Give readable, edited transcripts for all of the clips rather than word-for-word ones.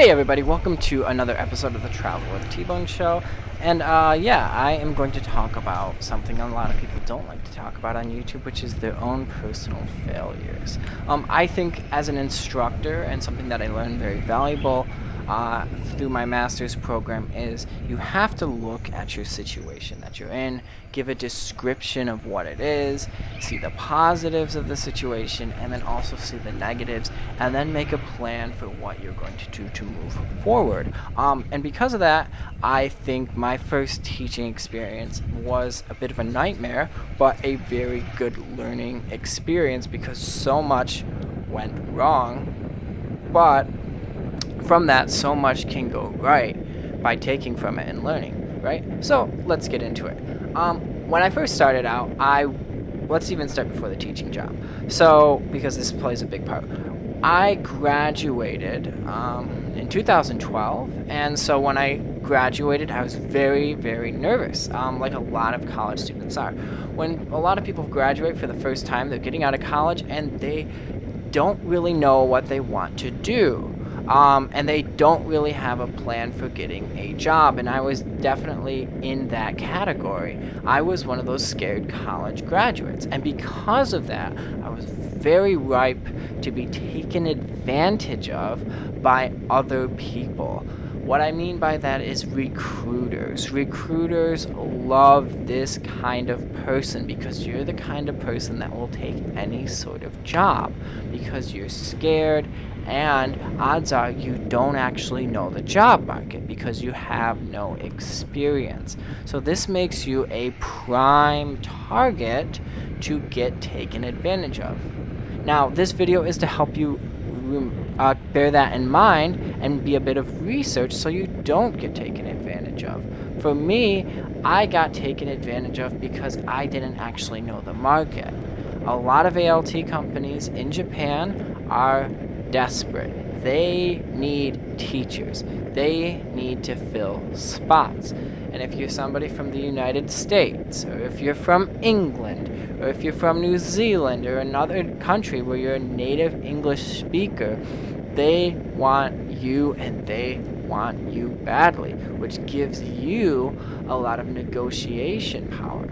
Hey everybody, welcome to another episode of the Travel with T-Bone Show. And I am going to talk about something a lot of people don't like to talk about on YouTube, which is their own personal failures. I think as an instructor, and something that I learned very valuable through my master's program, is you have to look at your situation that you're in, give a description of what it is, see the positives of the situation, and then also see the negatives, and then make a plan for what you're going to do to move forward. And because of that, I think my first teaching experience was a bit of a nightmare, but a very good learning experience because so much went wrong. But from that, so much can go right by taking from it and learning, right? So let's get into it. When I first started out, let's even start before the teaching job. So, because this plays a big part, I graduated in 2012, and so when I graduated, I was very, very nervous, like a lot of college students are. When a lot of people graduate for the first time, they're getting out of college, and they don't really know what they want to do. And they don't really have a plan for getting a job, and I was definitely in that category. I was one of those scared college graduates, and because of that, I was very ripe to be taken advantage of by other people. What I mean by that is recruiters. Recruiters love this kind of person because you're the kind of person that will take any sort of job because you're scared, and odds are you don't actually know the job market because you have no experience. So this makes you a prime target to get taken advantage of. Now, this video is to help you bear that in mind and be a bit of research so you don't get taken advantage of. For me, I got taken advantage of because I didn't actually know the market. A lot of ALT companies in Japan are desperate. They need teachers. They need to fill spots. And if you're somebody from the United States, or if you're from England, or if you're from New Zealand or another country where you're a native English speaker, they want you, and they want you badly, which gives you a lot of negotiation power.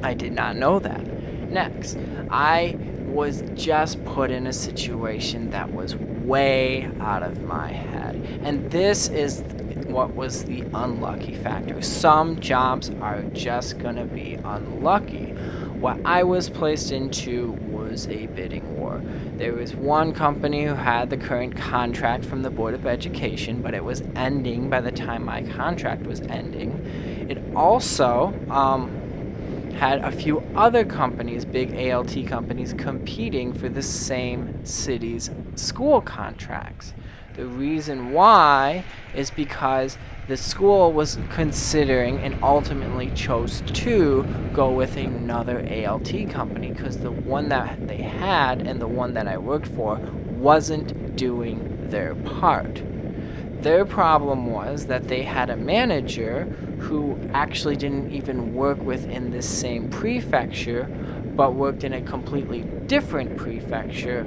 I did not know that. Next, I was just put in a situation that was way out of my head. And this is what was the unlucky factor. Some jobs are just gonna be unlucky. What I was placed into was a bidding war. There was one company who had the current contract from the Board of Education, but it was ending by the time my contract was ending. It also had a few other companies, big ALT companies, competing for the same city's school contracts. The reason why is because the school was considering and ultimately chose to go with another ALT company because the one that they had and the one that I worked for wasn't doing their part. Their problem was that they had a manager who actually didn't even work within the same prefecture, but worked in a completely different prefecture,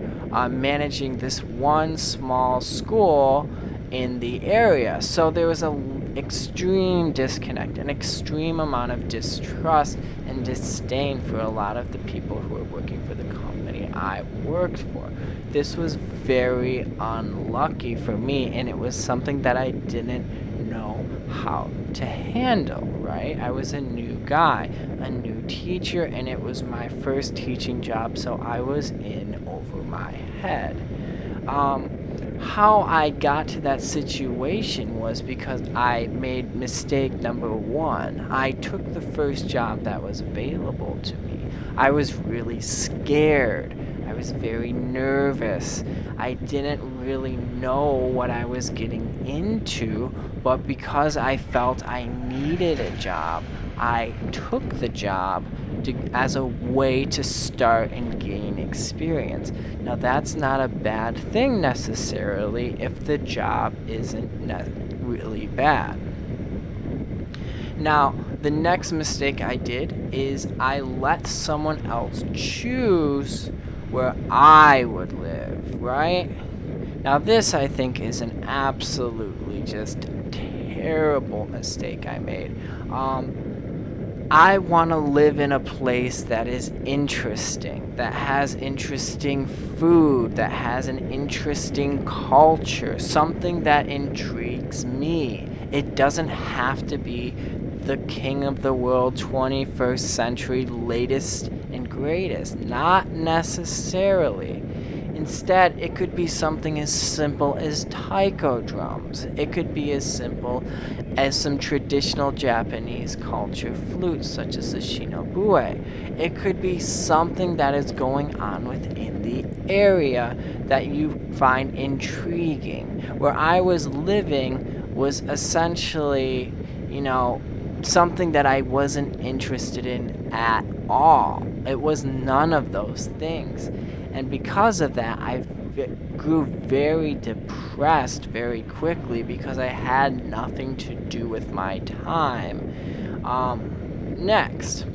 managing this one small school in the area. So there was an extreme disconnect, an extreme amount of distrust and disdain for a lot of the people who were working for the company I worked for. This was very unlucky for me, and it was something that I didn't know how to handle, right? I was a new guy, a new teacher, and it was my first teaching job, so I was in over my head. How I got to that situation was because I made mistake number one. I took the first job that was available to me. I was really scared. I was very nervous. I didn't really know what I was getting into, but because I felt I needed a job, I took the job as a way to start and gain experience. Now, that's not a bad thing necessarily if the job isn't really bad. Now, the next mistake I did is I let someone else choose where I would live, right? Now, this I think is an absolutely just terrible mistake I made. I want to live in a place that is interesting, that has interesting food, that has an interesting culture, something that intrigues me. It doesn't have to be the king of the world, 21st century, latest and greatest. Not necessarily. Instead, it could be something as simple as taiko drums. It could be as simple as some traditional Japanese culture flutes, such as the shinobue. It could be something that is going on within the area that you find intriguing. Where I was living was essentially, something that I wasn't interested in at all. It was none of those things. And because of that, I grew very depressed very quickly because I had nothing to do with my time. Next,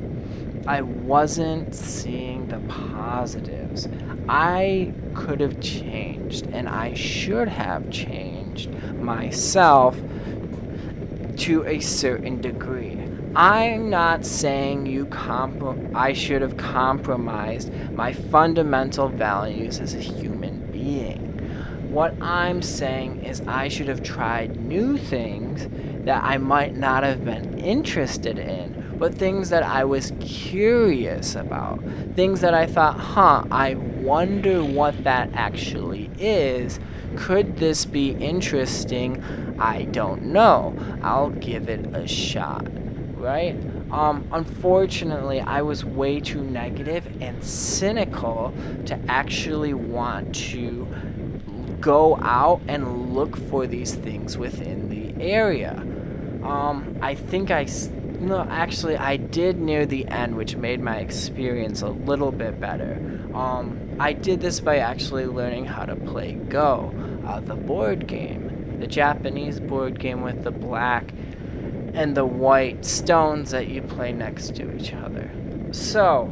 I wasn't seeing the positives. I could have changed, and I should have changed myself to a certain degree. I'm not saying I should have compromised my fundamental values as a human being. What I'm saying is I should have tried new things that I might not have been interested in, but things that I was curious about. Things that I thought, I wonder what that actually is. Could this be interesting? I don't know. I'll give it a shot. Right? Unfortunately, I was way too negative and cynical to actually want to go out and look for these things within the area. I think I did near the end, which made my experience a little bit better. I did this by actually learning how to play Go, the board game, the Japanese board game with the black and the white stones that you play next to each other. So,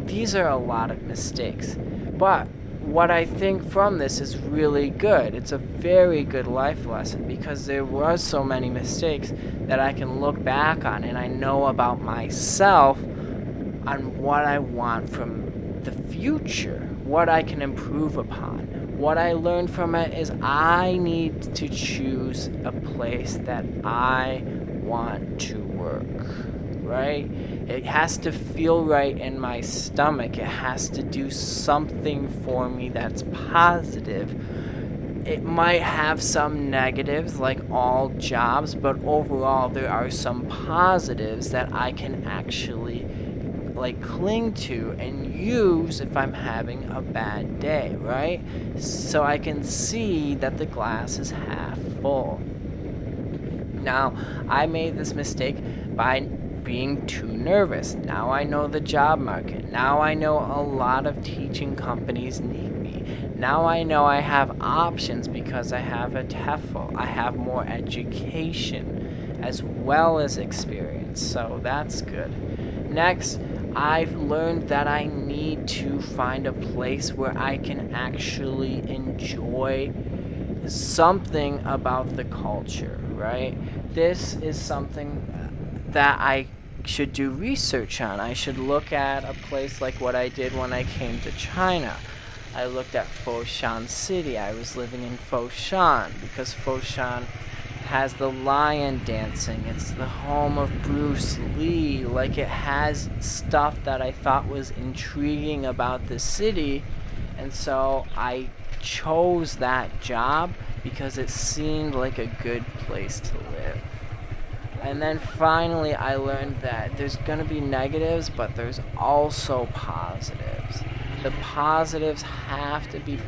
these are a lot of mistakes. But what I think from this is really good. It's a very good life lesson because there were so many mistakes that I can look back on, and I know about myself on what I want from the future, what I can improve upon. What I learned from it is I need to choose a place that I want to work, right? It has to feel right in my stomach. It has to do something for me that's positive. It might have some negatives like all jobs, but overall there are some positives that I can actually cling to and use if I'm having a bad day, right? So I can see that the glass is half full. Now, I made this mistake by being too nervous. Now I know the job market. Now I know a lot of teaching companies need me. Now I know I have options because I have a TEFL. I have more education as well as experience. So that's good. Next, I've learned that I need to find a place where I can actually enjoy something about the culture, right? This is something that I should do research on. I should look at a place like what I did when I came to China. I looked at Foshan City. I was living in Foshan because Foshan has the lion dancing. It's the home of Bruce Lee. It has stuff that I thought was intriguing about the city, and so I chose that job because it seemed like a good place to live. And then finally I learned that there's going to be negatives, but there's also positives. The positives have to be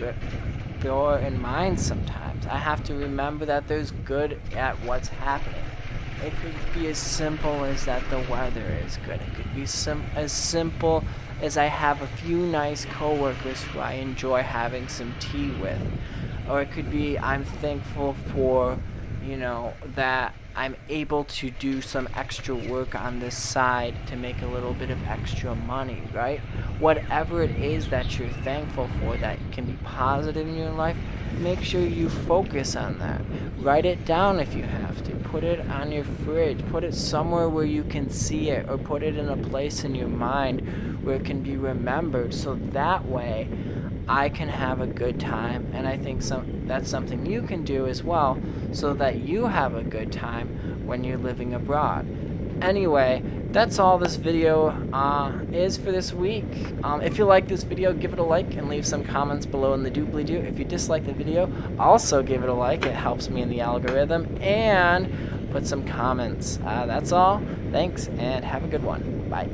bore in mind sometimes. I have to remember that there's good at what's happening. It could be as simple as that the weather is good. It could be as simple as I have a few nice coworkers who I enjoy having some tea with. Or it could be I'm thankful for, that I'm able to do some extra work on this side to make a little bit of extra money, right? Whatever it is that you're thankful for that can be positive in your life, make sure you focus on that. Write it down if you have to. Put it on your fridge. Put it somewhere where you can see it, or put it in a place in your mind where it can be remembered, so that way I can have a good time. And I think that's something you can do as well, so that you have a good time when you're living abroad. Anyway, that's all this video is for this week. If you like this video, give it a like and leave some comments below in the doobly-doo. If you dislike the video, also give it a like. It helps me in the algorithm. And put some comments. That's all. Thanks, and have a good one. Bye.